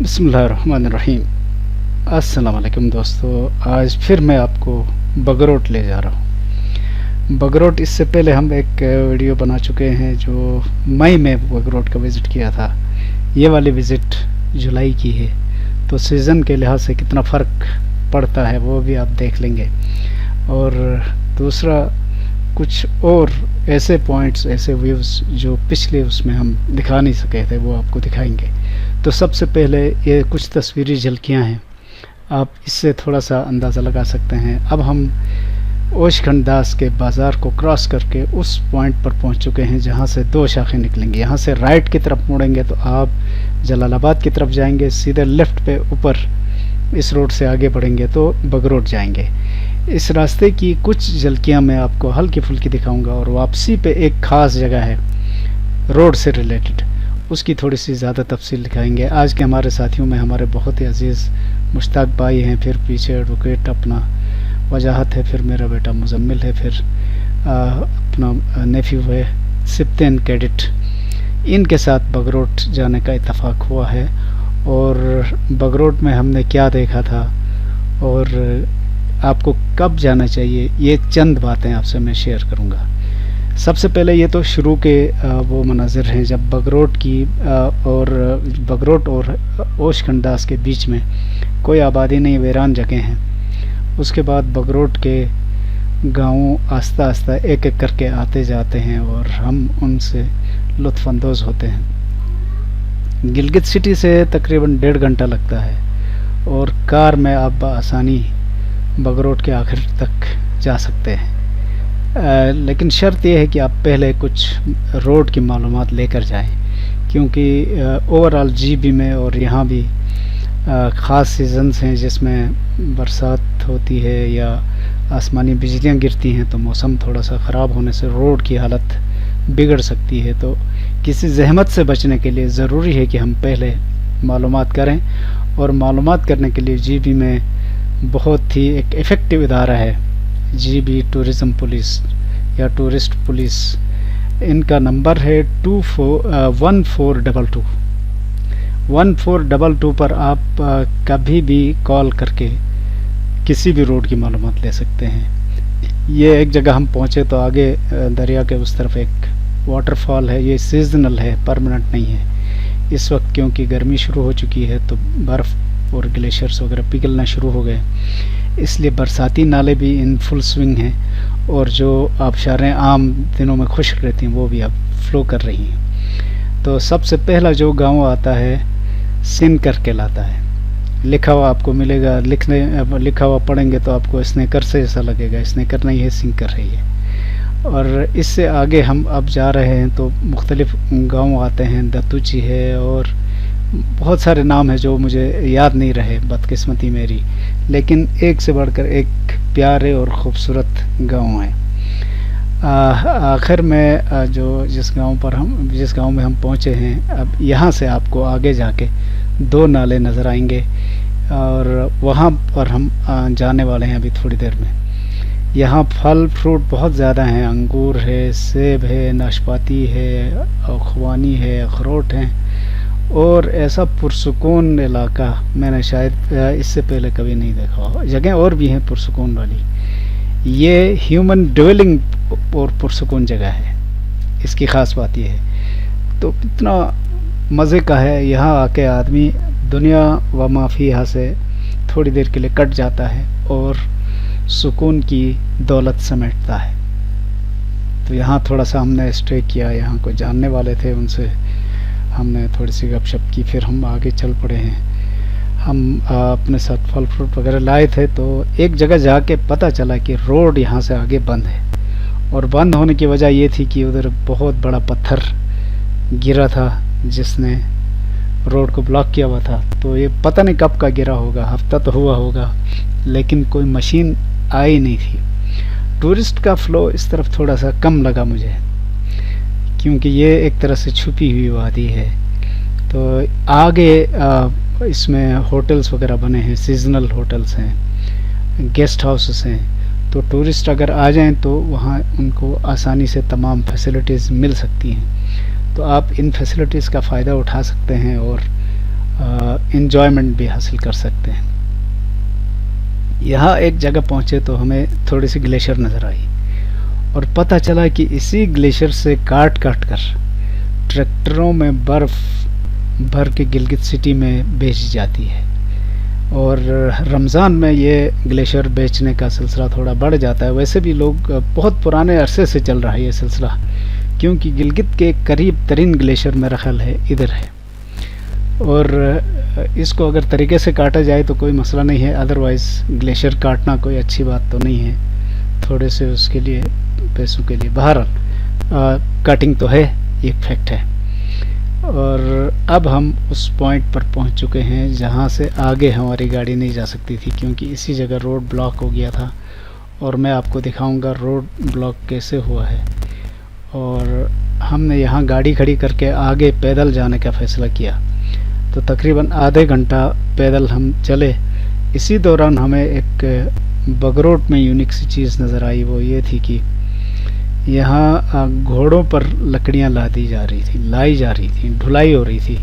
بسم اللہ الرحمن الرحیم۔ السلام علیکم دوستو، آج پھر میں آپ کو بگروٹ لے جا رہا ہوں۔ بگروٹ اس سے پہلے ہم ایک ویڈیو بنا چکے ہیں جو مئی میں بگروٹ کا وزٹ کیا تھا۔ یہ والی وزٹ جولائی کی ہے، تو سیزن کے لحاظ سے کتنا فرق پڑتا ہے وہ بھی آپ دیکھ لیں گے، اور دوسرا کچھ اور ایسے پوائنٹس، ایسے ویوز جو پچھلے اس میں ہم دکھا نہیں سکے تھے وہ آپ کو دکھائیں گے۔ تو سب سے پہلے یہ کچھ تصویری جھلکیاں ہیں، آپ اس سے تھوڑا سا اندازہ لگا سکتے ہیں۔ اب ہم اوش کھنڈاس کے بازار کو کراس کر کے اس پوائنٹ پر پہنچ چکے ہیں جہاں سے دو شاخیں نکلیں گی۔ یہاں سے رائٹ کی طرف مڑیں گے تو آپ جلال آباد کی طرف جائیں گے، سیدھے لیفٹ پہ اوپر اس روڈ سے آگے بڑھیں گے تو بگروٹ جائیں گے۔ اس راستے کی کچھ جھلکیاں میں آپ کو ہلکی پھلکی دکھاؤں گا، اور واپسی پہ ایک خاص جگہ ہے روڈ سے ریلیٹڈ، اس کی تھوڑی سی زیادہ تفصیل دکھائیں گے۔ آج کے ہمارے ساتھیوں میں ہمارے بہت ہی عزیز مشتاق بھائی ہیں، پھر پیچھے ایڈوکیٹ اپنا وجاہت ہے، پھر میرا بیٹا مزمل ہے، پھر اپنا نیفیو ہے سبتین کیڈٹ۔ ان کے ساتھ بگروٹ جانے کا اتفاق ہوا ہے، اور بگروٹ میں ہم نے کیا دیکھا تھا اور آپ کو کب جانا چاہیے، یہ چند باتیں آپ سے میں شیئر کروں گا۔ سب سے پہلے یہ تو شروع کے وہ مناظر ہیں جب بگروٹ کی اور بگروٹ اور اوش کھنڈاس کے بیچ میں کوئی آبادی نہیں، ویران جگہ ہیں۔ اس کے بعد بگروٹ کے گاؤں آہستہ آہستہ ایک ایک کر کے آتے جاتے ہیں اور ہم ان سے لطف اندوز ہوتے ہیں۔ گلگت سٹی سے تقریباً 1.5 گھنٹہ لگتا ہے، اور کار میں آپ بآسانی بگروٹ کے آخر تک جا سکتے ہیں، لیکن شرط یہ ہے کہ آپ پہلے کچھ روڈ کی معلومات لے کر جائیں، کیونکہ اوورال جی بی میں اور یہاں بھی خاص سیزنز ہیں جس میں برسات ہوتی ہے یا آسمانی بجلیاں گرتی ہیں، تو موسم تھوڑا سا خراب ہونے سے روڈ کی حالت بگڑ سکتی ہے۔ تو کسی زحمت سے بچنے کے لیے ضروری ہے کہ ہم پہلے معلومات کریں، اور معلومات کرنے کے لیے جی بی میں بہت ہی ایک ایفیکٹو ادارہ ہے جی بی ٹورزم پولیس یا ٹورسٹ پولیس۔ ان کا نمبر ہے 1422 1422 پر آپ کبھی بھی کال کر کے کسی بھی روڈ کی معلومات لے سکتے ہیں۔ یہ ایک جگہ ہم پہنچے تو آگے دریا کے اس طرف ایک واٹر فال ہے، یہ سیزنل ہے، پرماننٹ نہیں ہے اس وقت، کیونکہ گرمی شروع ہو چکی ہے تو برف اور گلیشیئرز وغیرہ پگھلنا شروع ہو گئے، اس لیے برساتی نالے بھی ان فل سوئنگ ہیں، اور جو آبشاریں عام دنوں میں خشک رہتی ہیں وہ بھی اب فلو کر رہی ہیں۔ تو سب سے پہلا جو گاؤں آتا ہے سنکر کہلاتا ہے، لکھا ہوا آپ کو ملے گا، لکھا ہوا پڑھیں گے تو آپ کو اسنیکر سے ایسا لگے گا، اسنیکر نہیں ہے، سنکر ہے یہ۔ اور اس سے آگے ہم اب جا رہے ہیں تو مختلف گاؤں آتے ہیں، دتوچی ہے اور بہت سارے نام ہیں جو مجھے یاد نہیں رہے، بدقسمتی میری، لیکن ایک سے بڑھ کر ایک پیارے اور خوبصورت گاؤں ہیں۔ آخر میں جس گاؤں میں ہم پہنچے ہیں، اب یہاں سے آپ کو آگے جا کے 2 نالے نظر آئیں گے، اور وہاں پر ہم جانے والے ہیں ابھی تھوڑی دیر میں۔ یہاں پھل فروٹ بہت زیادہ ہیں، انگور ہے، سیب ہے، ناشپاتی ہے، خوانی ہے، اخروٹ ہیں، اور ایسا پرسکون علاقہ میں نے شاید اس سے پہلے کبھی نہیں دیکھا ہو۔ جگہیں اور بھی ہیں پرسکون والی، یہ ہیومن ڈویلنگ اور پرسکون جگہ ہے، اس کی خاص بات یہ ہے۔ تو اتنا مزے کا ہے یہاں آ کے، آدمی دنیا و مافیہا سے تھوڑی دیر کے لیے کٹ جاتا ہے اور سکون کی دولت سمیٹتا ہے۔ تو یہاں تھوڑا سا ہم نے اسٹے کیا، یہاں کوئی جاننے والے تھے، ان سے ہم نے تھوڑی سی گپ شپ کی، پھر ہم آگے چل پڑے ہیں۔ ہم اپنے ساتھ پھل فروٹ وغیرہ لائے تھے، تو ایک جگہ جا کے پتہ چلا کہ روڈ یہاں سے آگے بند ہے، اور بند ہونے کی وجہ یہ تھی کہ ادھر بہت بڑا پتھر گرا تھا جس نے روڈ کو بلاک کیا ہوا تھا۔ تو یہ پتہ نہیں کب کا گرا ہوگا، ہفتہ تو ہوا ہوگا، لیکن کوئی مشین آئی نہیں تھی۔ ٹورسٹ کا فلو اس طرف تھوڑا سا کم لگا مجھے، کیونکہ یہ ایک طرح سے چھپی ہوئی وادی ہے۔ تو آگے اس میں ہوٹلز وغیرہ بنے ہیں، سیزنل ہوٹلز ہیں، گیسٹ ہاؤسز ہیں، تو ٹورسٹ اگر آ جائیں تو وہاں ان کو آسانی سے تمام فیسلٹیز مل سکتی ہیں۔ تو آپ ان فیسلٹیز کا فائدہ اٹھا سکتے ہیں اور انجوائمنٹ بھی حاصل کر سکتے ہیں۔ یہاں ایک جگہ پہنچے تو ہمیں تھوڑی سی گلیشیئر نظر آئی اور پتہ چلا کہ اسی گلیشیئر سے کاٹ کر ٹریکٹروں میں برف بھر کے گلگت سٹی میں بیچی جاتی ہے، اور رمضان میں یہ گلیشیئر بیچنے کا سلسلہ تھوڑا بڑھ جاتا ہے۔ ویسے بھی لوگ بہت پرانے عرصے سے چل رہا ہے یہ سلسلہ، کیونکہ گلگت کے قریب ترین گلیشیئر میرا خیال ہے ادھر ہے، اور اس کو اگر طریقے سے کاٹا جائے تو کوئی مسئلہ نہیں ہے، ادروائز گلیشیئر کاٹنا کوئی اچھی بات تو نہیں ہے، تھوڑے سے اس کے لیے پیسوں کے لیے بہرحال کٹنگ تو ہے، یہ فیکٹ ہے۔ اور اب ہم اس پوائنٹ پر پہنچ چکے ہیں جہاں سے آگے ہماری گاڑی نہیں جا سکتی تھی، کیونکہ اسی جگہ روڈ بلاک ہو گیا تھا، اور میں آپ کو دکھاؤں گا روڈ بلاک کیسے ہوا ہے۔ اور ہم نے یہاں گاڑی کھڑی کر کے آگے پیدل جانے کا فیصلہ کیا، تو تقریباً آدھے گھنٹہ پیدل ہم چلے۔ اسی دوران ہمیں ایک بگروٹ میں یونیک سی چیز نظر آئی، وہ یہ تھی کہ یہاں گھوڑوں پر لکڑیاں لائی جا رہی تھیں، ڈھلائی ہو رہی تھی۔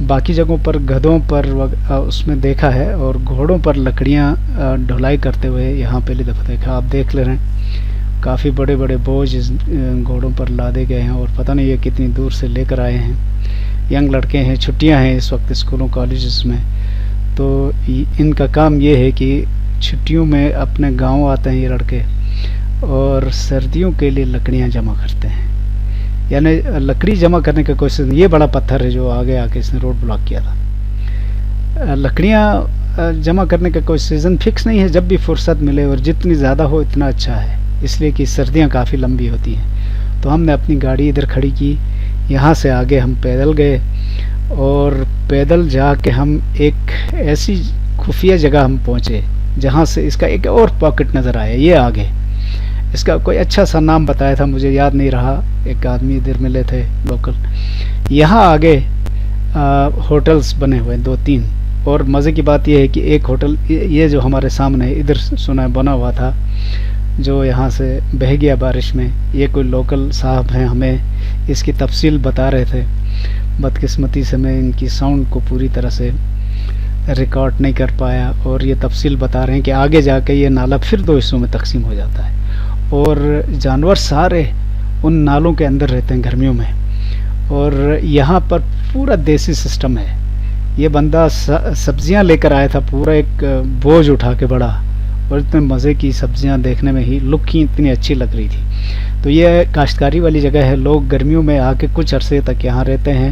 باقی جگہوں پر گدھوں پر اس میں دیکھا ہے، اور گھوڑوں پر لکڑیاں ڈھلائی کرتے ہوئے یہاں پہلی دفعہ دیکھا۔ آپ دیکھ لے رہے ہیں کافی بڑے بڑے بوجھ گھوڑوں پر لادے گئے ہیں، اور پتہ نہیں یہ کتنی دور سے لے کر آئے ہیں۔ ینگ لڑکے ہیں، چھٹیاں ہیں اس وقت اسکولوں کالجز میں، تو ان کا کام یہ ہے کہ چھٹیوں میں اپنے گاؤں آتے ہیں یہ لڑکے، اور سردیوں کے لیے لکڑیاں جمع کرتے ہیں۔ یعنی لکڑی جمع کرنے کا کوئی سیزن، یہ بڑا پتھر ہے جو آگے آ کے اس نے روڈ بلاک کیا تھا۔ لکڑیاں جمع کرنے کا کوئی سیزن فکس نہیں ہے، جب بھی فرصت ملے اور جتنی زیادہ ہو اتنا اچھا ہے، اس لیے کہ سردیاں کافی لمبی ہوتی ہیں۔ تو ہم نے اپنی گاڑی ادھر کھڑی کی، یہاں سے آگے ہم پیدل گئے، اور پیدل جا کے ہم ایک ایسی خفیہ جگہ ہم پہنچے جہاں سے اس کا ایک اور پاکٹ نظر آیا، یہ آگے اس کا کوئی اچھا سا نام بتایا تھا، مجھے یاد نہیں رہا، ایک آدمی ادھر ملے تھے لوکل۔ یہاں آگے ہوٹلز بنے ہوئے 2-3، اور مزے کی بات یہ ہے کہ ایک ہوٹل یہ جو ہمارے سامنے ادھر سنا بنا ہوا تھا، جو یہاں سے بہہ گیا بارش میں، یہ کوئی لوکل صاحب ہیں، ہمیں اس کی تفصیل بتا رہے تھے۔ بدقسمتی سے میں ان کی ساؤنڈ کو پوری طرح سے ریکارڈ نہیں کر پایا، اور یہ تفصیل بتا رہے ہیں کہ آگے جا کے یہ نالا پھر 2 حصوں میں تقسیم ہو جاتا ہے، اور جانور سارے ان نالوں کے اندر رہتے ہیں گرمیوں میں، اور یہاں پر پورا دیسی سسٹم ہے۔ یہ بندہ سبزیاں لے کر آیا تھا، پورا ایک بوجھ اٹھا کے بڑا، اور اتنے مزے کی سبزیاں دیکھنے میں ہی لک ہی اتنی اچھی لگ رہی تھی۔ تو یہ کاشتکاری والی جگہ ہے، لوگ گرمیوں میں آ کے کچھ عرصے تک یہاں رہتے ہیں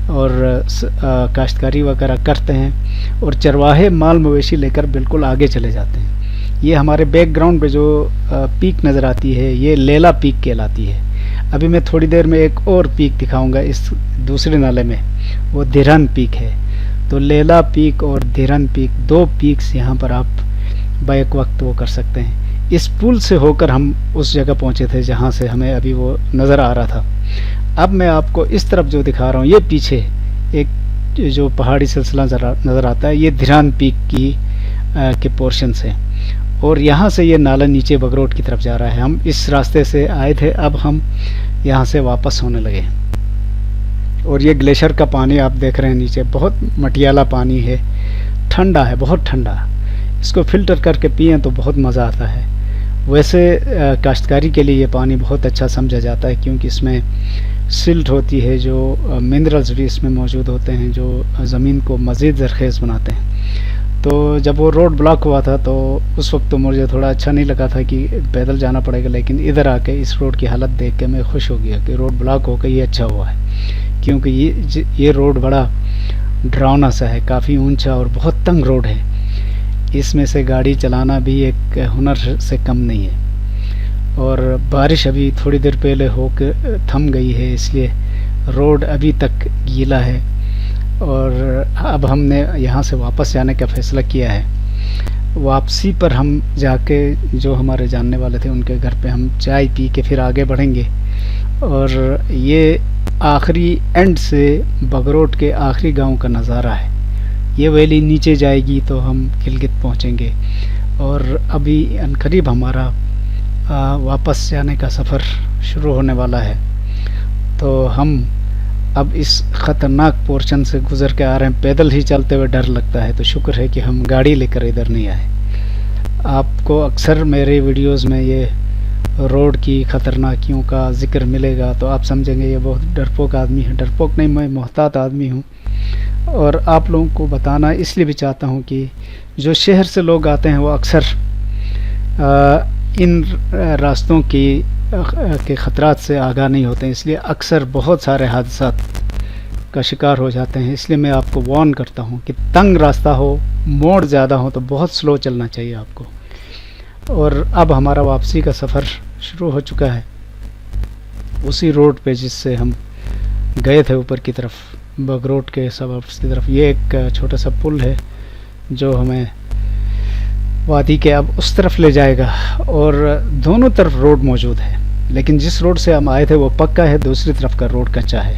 اور کاشتکاری وغیرہ کرتے ہیں، اور چرواہے مال مویشی لے کر بالکل آگے چلے جاتے ہیں۔ یہ ہمارے بیک گراؤنڈ پہ جو پیک نظر آتی ہے یہ لیلا پیک کہلاتی ہے۔ ابھی میں تھوڑی دیر میں ایک اور پیک دکھاؤں گا اس دوسرے نالے میں، وہ دھیرن پیک ہے۔ تو لیلا پیک اور دھیرن پیک 2 پیکس یہاں پر آپ بیک وقت وہ کر سکتے ہیں۔ اس پل سے ہو کر ہم اس جگہ پہنچے تھے جہاں سے ہمیں ابھی وہ نظر آ رہا تھا۔ اب میں آپ کو اس طرف جو دکھا رہا ہوں، یہ پیچھے ایک جو پہاڑی سلسلہ نظر آتا ہے، یہ دھیرن پیک کے پورشن سے، اور یہاں سے یہ نالا نیچے بگروٹ کی طرف جا رہا ہے۔ ہم اس راستے سے آئے تھے، اب ہم یہاں سے واپس ہونے لگے، اور یہ گلیشیئر کا پانی آپ دیکھ رہے ہیں نیچے، بہت مٹیالہ پانی ہے، ٹھنڈا ہے، بہت ٹھنڈا۔ اس کو فلٹر کر کے پئیں تو بہت مزہ آتا ہے۔ ویسے کاشتکاری کے لیے یہ پانی بہت اچھا سمجھا جاتا ہے، کیونکہ اس میں سلٹ ہوتی ہے، جو منرلز بھی اس میں موجود ہوتے ہیں جو زمین کو مزید زرخیز بناتے ہیں۔ تو جب وہ روڈ بلاک ہوا تھا تو اس وقت تو مجھے تھوڑا اچھا نہیں لگا تھا کہ پیدل جانا پڑے گا، لیکن ادھر آ کے اس روڈ کی حالت دیکھ کے میں خوش ہو گیا کہ روڈ بلاک ہو کے یہ اچھا ہوا ہے، کیونکہ یہ روڈ بڑا ڈراؤنا سا ہے، کافی اونچا اور بہت تنگ روڈ ہے۔ اس میں سے گاڑی چلانا بھی ایک ہنر سے کم نہیں ہے، اور بارش ابھی تھوڑی دیر پہلے ہو کے تھم گئی ہے، اس لیے روڈ ابھی تک گیلا ہے، اور اب ہم نے یہاں سے واپس جانے کا فیصلہ کیا ہے۔ واپسی پر ہم جا کے جو ہمارے جاننے والے تھے ان کے گھر پہ ہم چائے پی کے پھر آگے بڑھیں گے، اور یہ آخری اینڈ سے بگروٹ کے آخری گاؤں کا نظارہ ہے۔ یہ ویلی نیچے جائے گی تو ہم گلگت پہنچیں گے، اور ابھی عنقریب ہمارا واپس جانے کا سفر شروع ہونے والا ہے۔ تو ہم اب اس خطرناک پورشن سے گزر کے آ رہے ہیں، پیدل ہی چلتے ہوئے ڈر لگتا ہے، تو شکر ہے کہ ہم گاڑی لے کر ادھر نہیں آئے۔ آپ کو اکثر میرے ویڈیوز میں یہ روڈ کی خطرناکیوں کا ذکر ملے گا تو آپ سمجھیں گے یہ بہت ڈرپوک آدمی ہے۔ ڈرپوک نہیں، میں محتاط آدمی ہوں، اور آپ لوگوں کو بتانا اس لیے بھی چاہتا ہوں کہ جو شہر سے لوگ آتے ہیں وہ اکثر ان راستوں کے خطرات سے آگاہ نہیں ہوتے ہیں، اس لیے اکثر بہت سارے حادثات کا شکار ہو جاتے ہیں۔ اس لیے میں آپ کو وارن کرتا ہوں کہ تنگ راستہ ہو، موڑ زیادہ ہو تو بہت سلو چلنا چاہیے آپ کو۔ اور اب ہمارا واپسی کا سفر شروع ہو چکا ہے اسی روڈ پہ جس سے ہم گئے تھے اوپر کی طرف، بگروٹ کے سبربس کی طرف۔ یہ ایک چھوٹا سا پل ہے جو ہمیں وادی کے اب اس طرف لے جائے گا، اور دونوں طرف روڈ موجود ہے، لیکن جس روڈ سے ہم آئے تھے وہ پکا ہے، دوسری طرف کا روڈ کچا ہے۔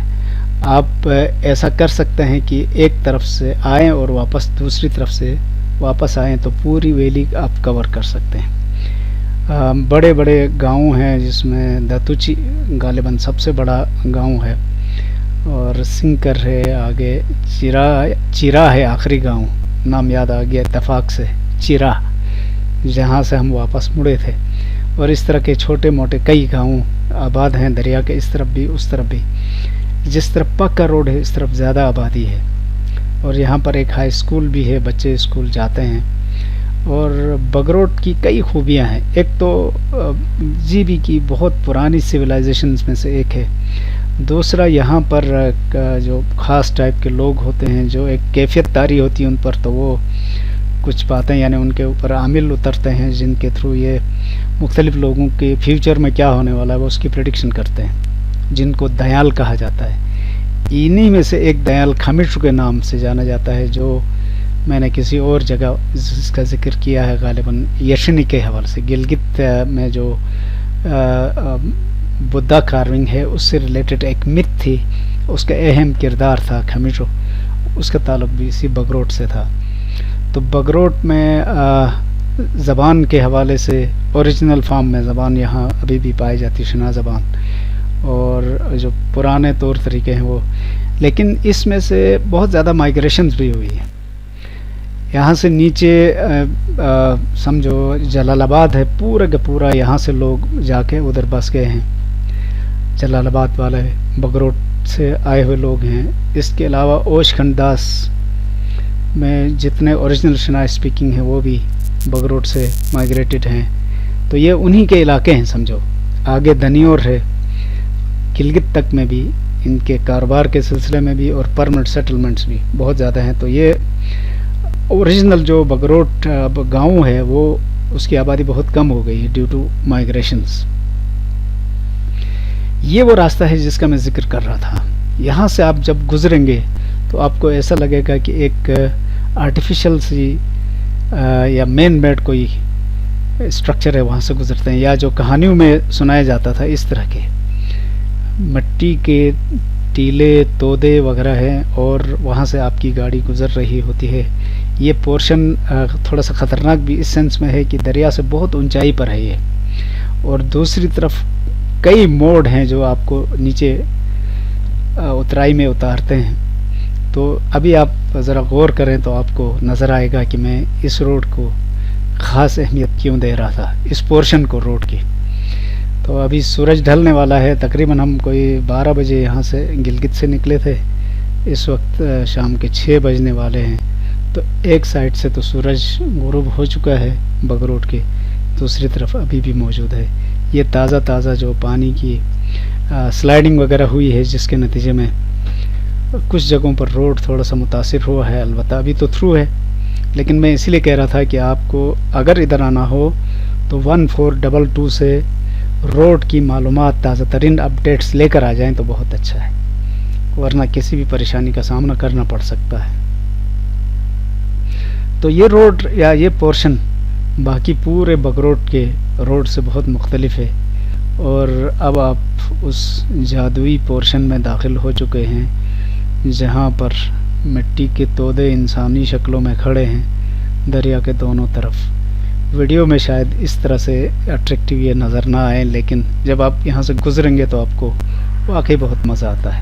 آپ ایسا کر سکتے ہیں کہ ایک طرف سے آئیں اور واپس دوسری طرف سے واپس آئیں تو پوری ویلی آپ کور کر سکتے ہیں۔ بڑے بڑے گاؤں ہیں جس میں داتوچی غالباً سب سے بڑا گاؤں ہے، اور سنکر ہے، آگے چیرا ہے آخری گاؤں، نام یاد آ گیا اتفاق سے، چیرا، جہاں سے ہم واپس مڑے تھے۔ اور اس طرح کے چھوٹے موٹے کئی گاؤں آباد ہیں دریا کے اس طرف بھی اس طرف بھی۔ جس طرف پکا روڈ ہے اس طرف زیادہ آبادی ہے، اور یہاں پر ایک ہائی اسکول بھی ہے، بچے اسکول جاتے ہیں۔ اور بگروٹ کی کئی خوبیاں ہیں، ایک تو جی بی کی بہت پرانی سویلائزیشنز میں سے ایک ہے، دوسرا یہاں پر جو خاص ٹائپ کے لوگ ہوتے ہیں جو ایک کیفیت طاری ہوتی ہے ان پر، تو وہ کچھ باتیں یعنی ان کے اوپر عامل اترتے ہیں جن کے تھرو یہ مختلف لوگوں کے فیوچر میں کیا ہونے والا ہے وہ اس کی پریڈکشن کرتے ہیں، جن کو دیال کہا جاتا ہے۔ انہی میں سے ایک دیال کھمیٹو کے نام سے جانا جاتا ہے، جو میں نے کسی اور جگہ اس کا ذکر کیا ہے، غالباً یشنی کے حوالے سے، گلگت میں جو بدھا کارونگ ہے اس سے ریلیٹڈ ایک مت تھی، اس کا اہم کردار تھا کھمیٹو، اس کا تعلق بھی اسی بگروٹ سے تھا۔ تو بگروٹ میں زبان کے حوالے سے اوریجنل فارم میں زبان یہاں ابھی بھی پائی جاتی، شنا زبان، اور جو پرانے طور طریقے ہیں وہ، لیکن اس میں سے بہت زیادہ مائگریشنز بھی ہوئی ہیں۔ یہاں سے نیچے سمجھو جلال آباد ہے، پورا کا پورا یہاں سے لوگ جا کے ادھر بس گئے ہیں، جلال آباد والے بگروٹ سے آئے ہوئے لوگ ہیں۔ اس کے علاوہ اوش کھنڈاس میں جتنے اوریجنل شنا اسپیکنگ ہیں وہ بھی بگروٹ سے مائگریٹڈ ہیں، تو یہ انہی کے علاقے ہیں سمجھو۔ آگے دنیور ہے، گلگت تک میں بھی ان کے کاروبار کے سلسلے میں بھی، اور پرمنٹ سیٹلمنٹس بھی بہت زیادہ ہیں۔ تو یہ اوریجنل جو بگروٹ گاؤں ہے وہ اس کی آبادی بہت کم ہو گئی ہے ڈیو ٹو مائگریشنز۔ یہ وہ راستہ ہے جس کا میں ذکر کر رہا تھا۔ یہاں سے آپ جب گزریں گے تو آپ کو ایسا لگے گا کہ ایک آرٹیفیشل سی یا مین میڈ کوئی اسٹرکچر ہے وہاں سے گزرتے ہیں، یا جو کہانیوں میں سنایا جاتا تھا اس طرح کے مٹی کے ٹیلے تودے وغیرہ ہیں، اور وہاں سے آپ کی گاڑی گزر رہی ہوتی ہے۔ یہ پورشن تھوڑا سا خطرناک بھی اس سینس میں ہے کہ دریا سے بہت اونچائی پر ہے یہ، اور دوسری طرف کئی موڑ ہیں جو آپ کو نیچے اترائی میں اتارتے ہیں۔ تو ابھی آپ ذرا غور کریں تو آپ کو نظر آئے گا کہ میں اس روڈ کو خاص اہمیت کیوں دے رہا تھا، اس پورشن کو روڈ کی۔ تو ابھی سورج ڈھلنے والا ہے، تقریباً ہم کوئی 12 بجے یہاں سے گلگت سے نکلے تھے، اس وقت شام کے 6 بجنے والے ہیں۔ تو ایک سائڈ سے تو سورج غروب ہو چکا ہے بگروٹ کے، دوسری طرف ابھی بھی موجود ہے۔ یہ تازہ تازہ جو پانی کی سلائڈنگ وغیرہ ہوئی ہے جس کے نتیجے میں کچھ جگہوں پر روڈ تھوڑا سا متاثر ہوا ہے، البتہ ابھی تو تھرو ہے، لیکن میں اسی لیے کہہ رہا تھا کہ آپ کو اگر ادھر آنا ہو تو 1422 سے روڈ کی معلومات، تازہ ترین اپڈیٹس لے کر آ جائیں تو بہت اچھا ہے، ورنہ کسی بھی پریشانی کا سامنا کرنا پڑ سکتا ہے۔ تو یہ روڈ یا یہ پورشن باقی پورے بگروٹ کے روڈ سے بہت مختلف ہے، اور اب آپ اس جادوئی پورشن میں داخل ہو چکے ہیں جہاں پر مٹی کے تودے انسانی شکلوں میں کھڑے ہیں دریا کے دونوں طرف۔ ویڈیو میں شاید اس طرح سے اٹریکٹیو یہ نظر نہ آئے، لیکن جب آپ یہاں سے گزریں گے تو آپ کو واقعی بہت مزہ آتا ہے۔